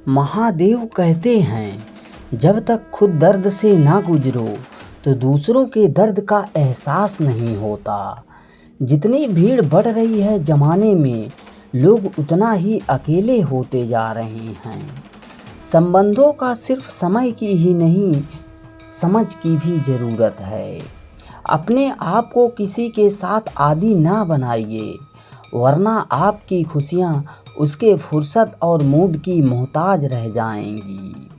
महादेव कहते हैं, जब तक खुद दर्द से ना गुजरो तो दूसरों के दर्द का एहसास नहीं होता। जितनी भीड़ बढ़ रही है ज़माने में, लोग उतना ही अकेले होते जा रहे हैं। संबंधों का सिर्फ समय की ही नहीं, समझ की भी ज़रूरत है। अपने आप को किसी के साथ आदी ना बनाइए, वरना आपकी खुशियाँ उसके फुर्सत और मूड की मोहताज रह जाएंगी।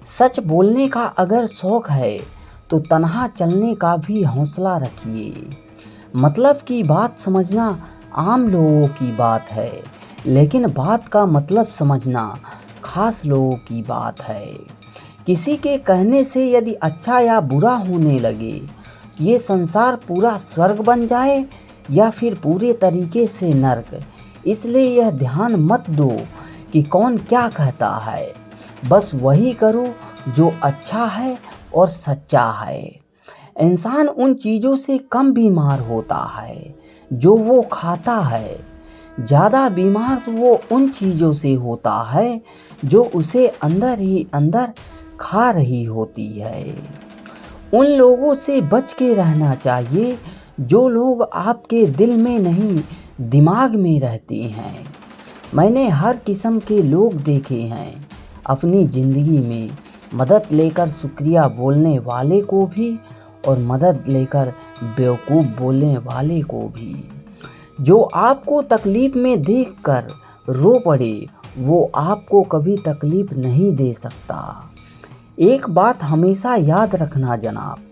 सच बोलने का अगर शौक़ है तो तन्हा चलने का भी हौसला रखिए। मतलब की बात समझना आम लोगों की बात है, लेकिन बात का मतलब समझना खास लोगों की बात है। किसी के कहने से यदि अच्छा या बुरा होने लगे, ये संसार पूरा स्वर्ग बन जाए या फिर पूरे तरीके से नर्क। इसलिए यह ध्यान मत दो कि कौन क्या कहता है, बस वही करो जो अच्छा है और सच्चा है। इंसान उन चीज़ों से कम बीमार होता है जो वो खाता है। ज़्यादा बीमार तो वो उन चीज़ों से होता है जो उसे अंदर ही अंदर खा रही होती है। उन लोगों से बच के रहना चाहिए जो लोग आपके दिल में नहीं, दिमाग में रहते हैं। मैंने हर किस्म के लोग देखे हैं अपनी ज़िंदगी में, मदद लेकर शुक्रिया बोलने वाले को भी और मदद लेकर बेवकूफ़ बोलने वाले को भी। जो आपको तकलीफ़ में देखकर रो पड़े, वो आपको कभी तकलीफ़ नहीं दे सकता। एक बात हमेशा याद रखना जनाब,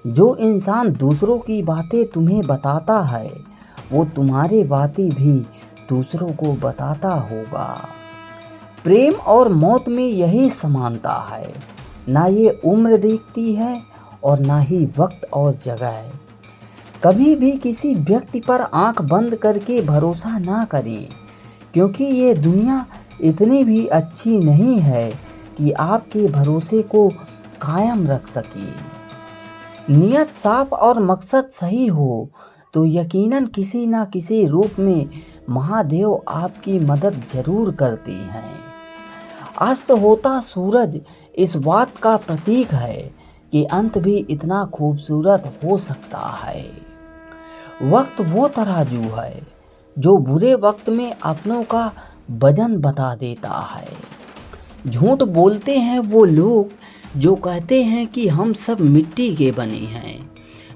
जो इंसान दूसरों की बातें तुम्हें बताता है, वो तुम्हारी बातें भी दूसरों को बताता होगा। प्रेम और मौत में यही समानता है, ना ये उम्र देखती है और ना ही वक्त और जगह। कभी भी किसी व्यक्ति पर आंख बंद करके भरोसा ना करें, क्योंकि ये दुनिया इतनी भी अच्छी नहीं है कि आपके भरोसे को कायम रख सके। नियत साफ और मकसद सही हो तो यकीनन किसी न किसी रूप में महादेव आपकी मदद जरूर करते हैं। अस्त होता सूरज इस बात का प्रतीक है कि अंत भी इतना खूबसूरत हो सकता है। वक्त वो तराजू है जो बुरे वक्त में अपनों का वजन बता देता है। झूठ बोलते हैं वो लोग जो कहते हैं कि हम सब मिट्टी के बने हैं।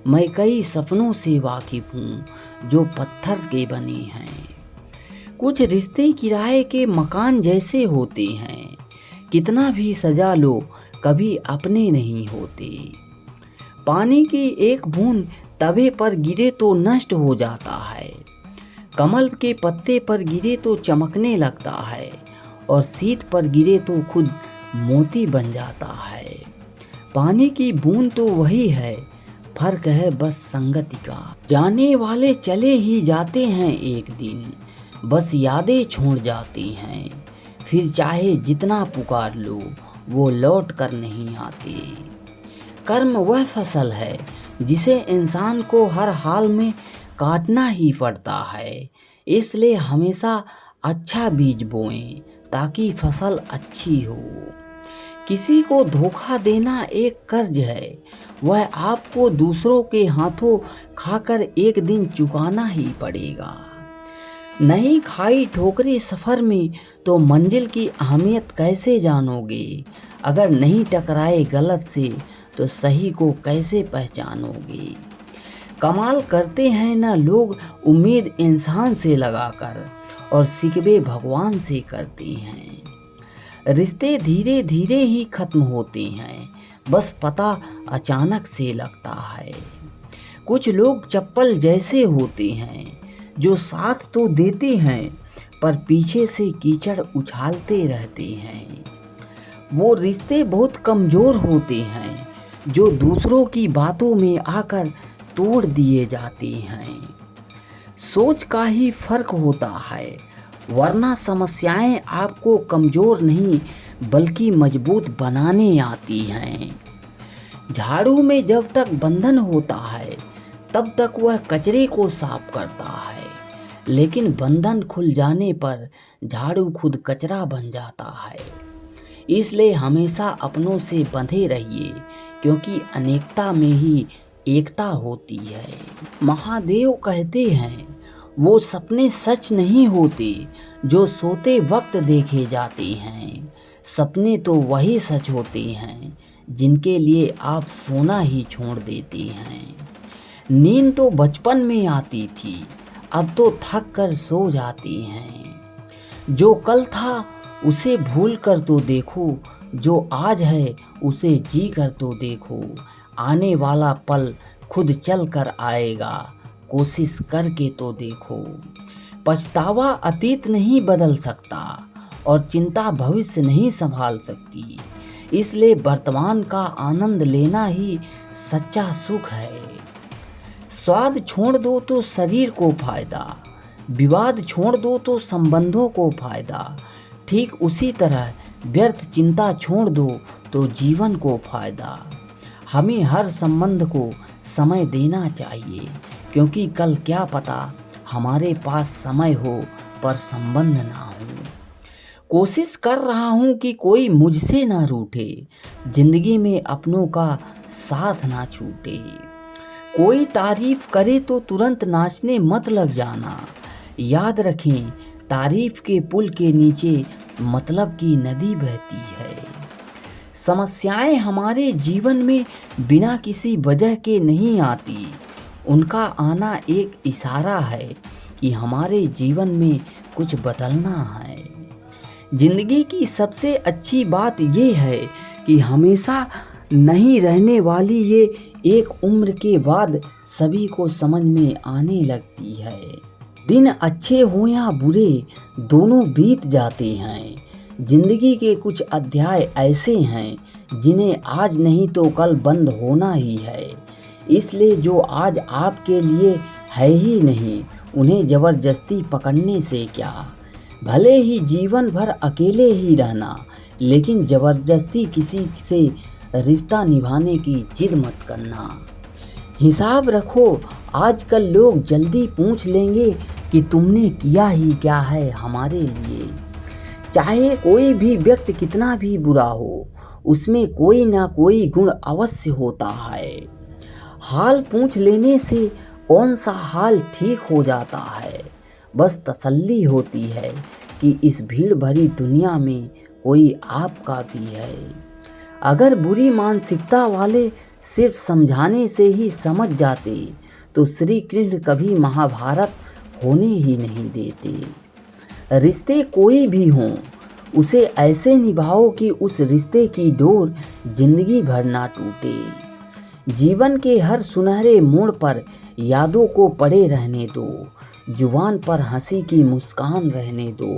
मैं कई सपनों से वाकिफ़ हूँ जो पत्थर के बने हैं। कुछ रिश्ते किराए के मकान जैसे होते हैं, कितना भी सजा लो कभी अपने नहीं होते। पानी की एक बूंद तवे पर गिरे तो नष्ट हो जाता है, कमल के पत्ते पर गिरे तो चमकने लगता है और शीत पर गिरे तो खुद मोती बन जाता है। पानी की बूंद तो वही है, फर्क है बस संगति का। जाने वाले चले ही जाते हैं एक दिन, बस यादें छोड़ जाती हैं। फिर चाहे जितना पुकार लो वो लौट कर नहीं आते। कर्म वह फसल है जिसे इंसान को हर हाल में काटना ही पड़ता है। इसलिए हमेशा अच्छा बीज बोएं ताकि फसल अच्छी हो। किसी को धोखा देना एक कर्ज है, वह आपको दूसरों के हाथों खाकर एक दिन चुकाना ही पड़ेगा। नहीं खाई ठोकरें सफ़र में तो मंजिल की अहमियत कैसे जानोगे। अगर नहीं टकराए गलत से तो सही को कैसे पहचानोगे। कमाल करते हैं ना लोग उम्मीद इंसान से लगाकर, और शिकवे भगवान से करते हैं। रिश्ते धीरे धीरे ही खत्म होते हैं, बस पता अचानक से लगता है। कुछ लोग चप्पल जैसे होते हैं जो साथ तो देते हैं पर पीछे से कीचड़ उछालते रहते हैं। वो रिश्ते बहुत कमज़ोर होते हैं जो दूसरों की बातों में आकर तोड़ दिए जाते हैं। सोच का ही फर्क होता है, वरना समस्याएं आपको कमज़ोर नहीं बल्कि मजबूत बनाने आती हैं। झाड़ू में जब तक बंधन होता है तब तक वह कचरे को साफ करता है, लेकिन बंधन खुल जाने पर झाड़ू खुद कचरा बन जाता है। इसलिए हमेशा अपनों से बंधे रहिए, क्योंकि अनेकता में ही एकता होती है। महादेव कहते हैं, वो सपने सच नहीं होते जो सोते वक्त देखे जाते हैं। सपने तो वही सच होते हैं जिनके लिए आप सोना ही छोड़ देते हैं। नींद तो बचपन में आती थी, अब तो थक कर सो जाते हैं। जो कल था उसे भूल कर तो देखो, जो आज है उसे जी कर तो देखो। आने वाला पल खुद चल कर आएगा, कोशिश करके तो देखो। पछतावा अतीत नहीं बदल सकता और चिंता भविष्य नहीं संभाल सकती। इसलिए वर्तमान का आनंद लेना ही सच्चा सुख है। स्वाद छोड़ दो तो शरीर को फायदा, विवाद छोड़ दो तो संबंधों को फायदा। ठीक उसी तरह व्यर्थ चिंता छोड़ दो तो जीवन को फायदा। हमें हर संबंध को समय देना चाहिए, क्योंकि कल क्या पता हमारे पास समय हो पर संबंध ना हो। कोशिश कर रहा हूँ कि कोई मुझसे ना रूठे, जिंदगी में अपनों का साथ ना छूटे। कोई तारीफ करे तो तुरंत नाचने मत लग जाना। याद रखें, तारीफ के पुल के नीचे मतलब की नदी बहती है। समस्याएं हमारे जीवन में बिना किसी वजह के नहीं आती। उनका आना एक इशारा है कि हमारे जीवन में कुछ बदलना है। जिंदगी की सबसे अच्छी बात ये है कि हमेशा नहीं रहने वाली ये एक उम्र के बाद सभी को समझ में आने लगती है। दिन अच्छे हो या बुरे, दोनों बीत जाते हैं। जिंदगी के कुछ अध्याय ऐसे हैं जिन्हें आज नहीं तो कल बंद होना ही है। इसलिए जो आज आपके लिए है ही नहीं, उन्हें ज़बरदस्ती पकड़ने से क्या। भले ही जीवन भर अकेले ही रहना, लेकिन ज़बरदस्ती किसी से रिश्ता निभाने की जिद मत करना। हिसाब रखो, आजकल लोग जल्दी पूछ लेंगे कि तुमने किया ही क्या है हमारे लिए। चाहे कोई भी व्यक्ति कितना भी बुरा हो, उसमें कोई ना कोई गुण अवश्य होता है। हाल पूछ लेने से कौन सा हाल ठीक हो जाता है। बस तसल्ली होती है कि इस भीड़ भरी दुनिया में कोई आपका भी है। अगर बुरी मानसिकता वाले सिर्फ समझाने से ही समझ जाते तो श्री कृष्ण कभी महाभारत होने ही नहीं देते। रिश्ते कोई भी हों, उसे ऐसे निभाओ कि उस रिश्ते की डोर जिंदगी भर ना टूटे। जीवन के हर सुनहरे मोड़ पर यादों को पड़े रहने दो। जुबान पर हंसी की मुस्कान रहने दो।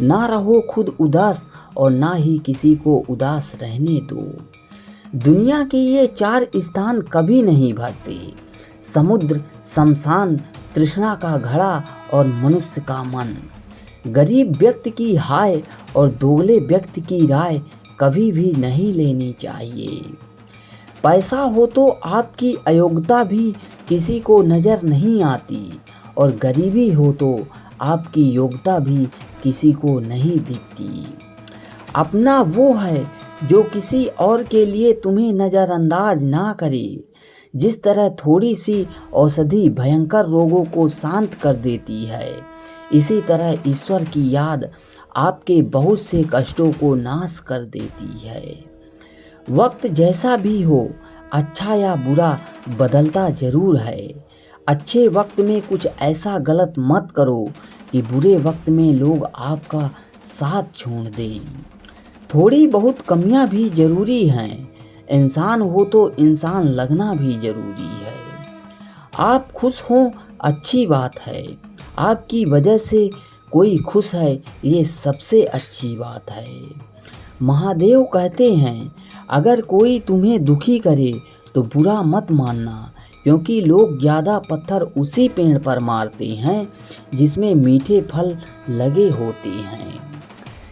ना रहो खुद उदास और ना ही किसी को उदास रहने दो। दुनिया के ये चार स्थान कभी नहीं भरते: समुद्र, शमशान, तृष्णा का घड़ा और मनुष्य का मन। गरीब व्यक्ति की हाय और दोगले व्यक्ति की राय कभी भी नहीं लेनी चाहिए। पैसा हो तो आपकी अयोग्यता भी किसी को नज़र नहीं आती, और गरीबी हो तो आपकी योग्यता भी किसी को नहीं दिखती। अपना वो है जो किसी और के लिए तुम्हें नज़रअंदाज ना करे। जिस तरह थोड़ी सी औषधि भयंकर रोगों को शांत कर देती है, इसी तरह ईश्वर की याद आपके बहुत से कष्टों को नाश कर देती है। वक्त जैसा भी हो, अच्छा या बुरा बदलता ज़रूर है। अच्छे वक्त में कुछ ऐसा गलत मत करो कि बुरे वक्त में लोग आपका साथ छोड़ दें। थोड़ी बहुत कमियां भी ज़रूरी हैं। इंसान हो तो इंसान लगना भी ज़रूरी है। आप खुश हों, अच्छी बात है। आपकी वजह से कोई खुश है, ये सबसे अच्छी बात है। महादेव कहते हैं, अगर कोई तुम्हें दुखी करे तो बुरा मत मानना, क्योंकि लोग ज़्यादा पत्थर उसी पेड़ पर मारते हैं जिसमें मीठे फल लगे होते हैं।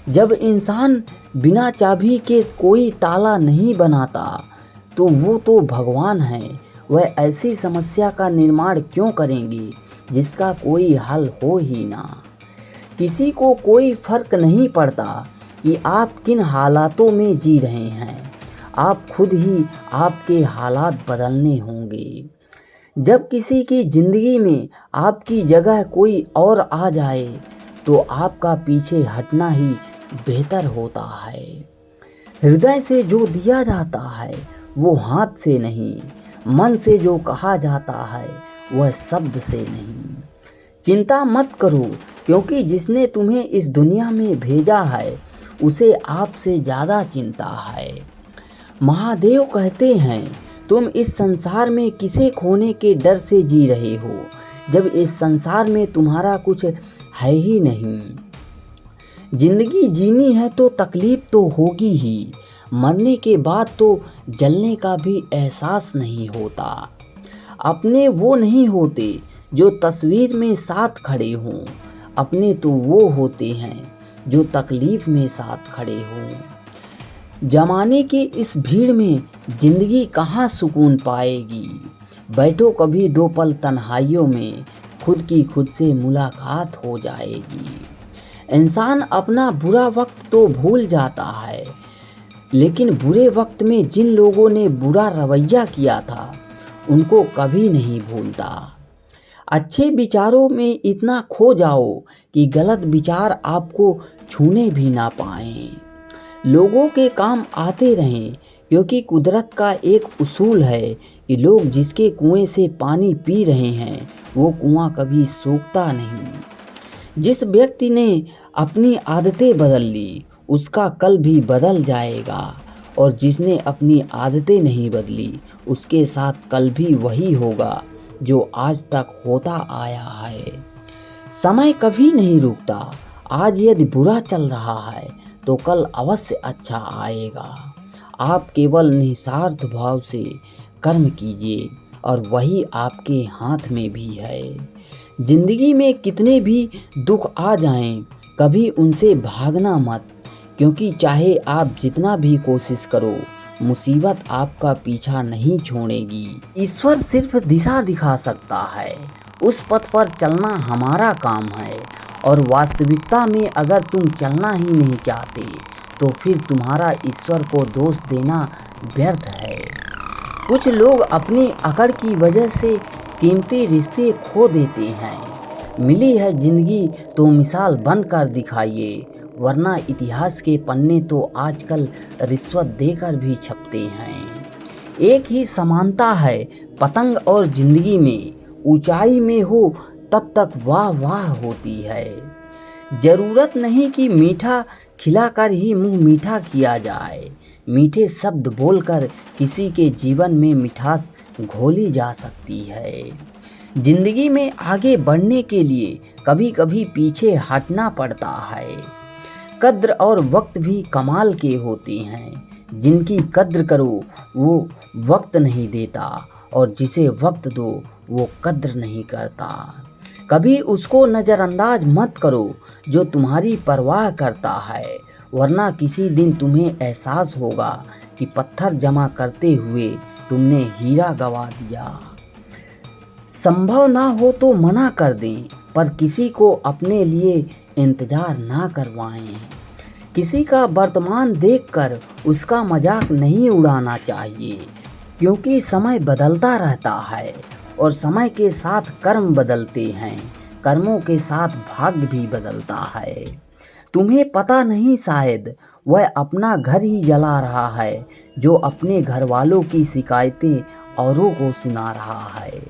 जब इंसान बिना चाबी के कोई ताला नहीं बनाता तो वो तो भगवान है। वह ऐसी समस्या का निर्माण क्यों करेंगे जिसका कोई हल हो ही ना। किसी को कोई फर्क नहीं पड़ता कि आप किन हालातों में जी रहे हैं। आप खुद ही आपके हालात बदलने होंगे। जब किसी की ज़िंदगी में आपकी जगह कोई और आ जाए तो आपका पीछे हटना ही बेहतर होता है। हृदय से जो दिया जाता है वो हाथ से नहीं, मन से जो कहा जाता है वह शब्द से नहीं। चिंता मत करो, क्योंकि जिसने तुम्हें इस दुनिया में भेजा है उसे आपसे ज़्यादा चिंता है। महादेव कहते हैं, तुम इस संसार में किसे खोने के डर से जी रहे हो, जब इस संसार में तुम्हारा कुछ है ही नहीं। जिंदगी जीनी है तो तकलीफ तो होगी ही, मरने के बाद तो जलने का भी एहसास नहीं होता। अपने वो नहीं होते जो तस्वीर में साथ खड़े हों, अपने तो वो होते हैं जो तकलीफ में साथ खड़े हों। जमाने की इस भीड़ में जिंदगी कहाँ सुकून पाएगी। बैठो कभी दो पल तन्हाइयों में, खुद की खुद से मुलाकात हो जाएगी। इंसान अपना बुरा वक्त तो भूल जाता है, लेकिन बुरे वक्त में जिन लोगों ने बुरा रवैया किया था उनको कभी नहीं भूलता। अच्छे विचारों में इतना खो जाओ कि गलत विचार आपको छूने भी ना पाएं। लोगों के काम आते रहें, क्योंकि कुदरत का एक उसूल है कि लोग जिसके कुएं से पानी पी रहे हैं वो कुआं कभी सूखता नहीं। जिस व्यक्ति ने अपनी आदतें बदल ली उसका कल भी बदल जाएगा, और जिसने अपनी आदतें नहीं बदली उसके साथ कल भी वही होगा जो आज तक होता आया है। समय कभी नहीं रुकता। आज यदि बुरा चल रहा है तो कल अवश्य अच्छा आएगा। आप केवल निस्वार्थ भाव से कर्म कीजिए और वही आपके हाथ में भी है। जिंदगी में कितने भी दुख आ जाएं, कभी उनसे भागना मत, क्योंकि चाहे आप जितना भी कोशिश करो मुसीबत आपका पीछा नहीं छोड़ेगी। ईश्वर सिर्फ दिशा दिखा सकता है, उस पथ पर चलना हमारा काम है। और वास्तविकता में अगर तुम चलना ही नहीं चाहते तो फिर तुम्हारा ईश्वर को दोष देना व्यर्थ है। कुछ लोग अपनी अकड़ की वजह से कीमती रिश्ते खो देते हैं। मिली है जिंदगी तो मिसाल बनकर दिखाइए, वरना इतिहास के पन्ने तो आजकल रिश्वत देकर भी छपते हैं। एक ही समानता है पतंग और जिंदगी में, ऊंचाई में हो तब तक वाह वाह होती है। जरूरत नहीं कि मीठा खिलाकर ही मुंह मीठा किया जाए, मीठे शब्द बोलकर किसी के जीवन में मिठास घोली जा सकती है। जिंदगी में आगे बढ़ने के लिए कभी कभी पीछे हटना पड़ता है। कद्र और वक्त भी कमाल के होते हैं। जिनकी कद्र करो वो वक्त नहीं देता, और जिसे वक्त दो वो कद्र नहीं करता। कभी उसको नज़रअंदाज मत करो जो तुम्हारी परवाह करता है, वरना किसी दिन तुम्हें एहसास होगा कि पत्थर जमा करते हुए तुमने हीरा गवा दिया। संभव ना हो तो मना कर दें, पर किसी को अपने लिए इंतजार ना करवाएं। किसी का वर्तमान देखकर उसका मजाक नहीं उड़ाना चाहिए, क्योंकि समय बदलता रहता है और समय के साथ कर्म बदलते हैं, कर्मों के साथ भाग्य भी बदलता है। तुम्हें पता नहीं, शायद वह अपना घर ही जला रहा है जो अपने घर वालों की शिकायतें औरों को सुना रहा है।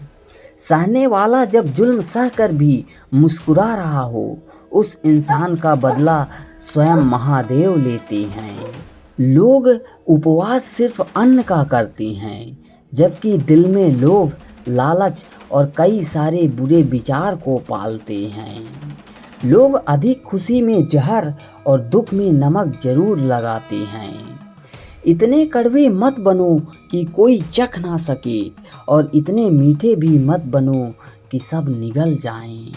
सहने वाला जब जुल्म सहकर भी मुस्कुरा रहा हो, उस इंसान का बदला स्वयं महादेव लेते हैं। लोग उपवास सिर्फ अन्न का करते हैं, जबकि दिल में लोभ, लालच और कई सारे बुरे विचार को पालते हैं। लोग अधिक खुशी में जहर और दुख में नमक जरूर लगाते हैं। इतने कड़वे मत बनो कि कोई चख ना सके, और इतने मीठे भी मत बनो कि सब निगल जाएं।